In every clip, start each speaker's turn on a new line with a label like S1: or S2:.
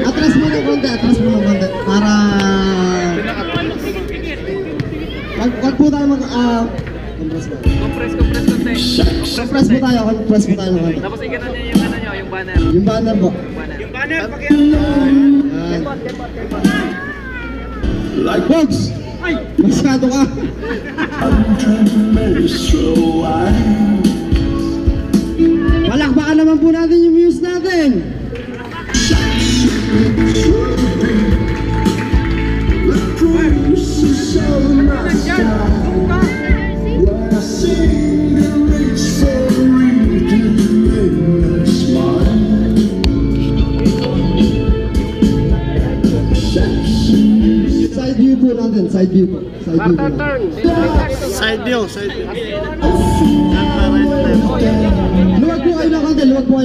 S1: Atras mo ng konti, para... Wag po tayo compress ba?
S2: Compress konti.
S1: Compress po tayo ng konti.
S2: Tapos iganan niya yung ano nyo, yung banner.
S1: Yung banner po.
S2: Yung banner, pakiano.
S1: Like Bogs! Ay! Masyado ka! Palakpakan naman po natin yung views natin! Side view po natin, side view po.
S3: Side view.
S1: Luwag po kayo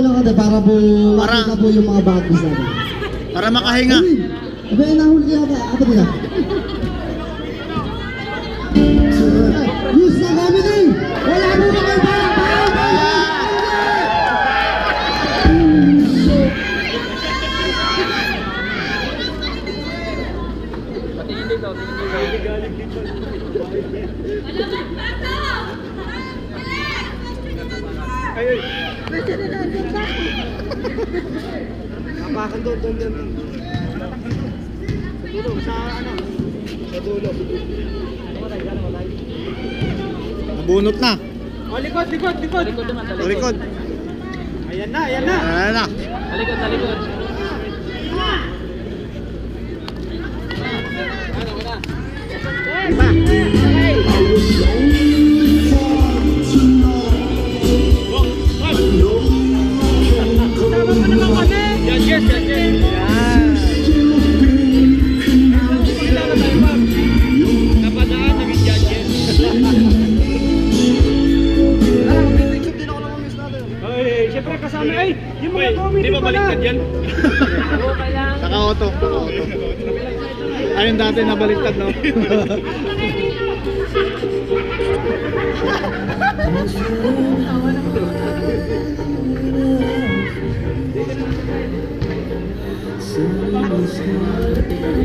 S1: ng konti para po makita po yung mga bagos natin.
S3: Para makahinga.
S1: Abay, nahuli kayo kapatid na. Use na comedy! Wala mo na kayo
S2: Patingin dito,
S3: Ay. Apakan doon. Sa dulo, sa ano? Sa dulo. Nabunot na.
S2: Oh, likod. Likod naman,
S3: Sa likod.
S2: Ayan na.
S3: Ayan na.
S2: Talikod. Siyempre kasama yung mga comedy pa baliktad yan.
S3: Naka-auto. Ayun dati nabaliktad, no?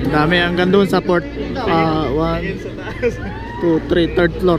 S3: Dami hanggang doon sa port 1, 2, 3, third floor.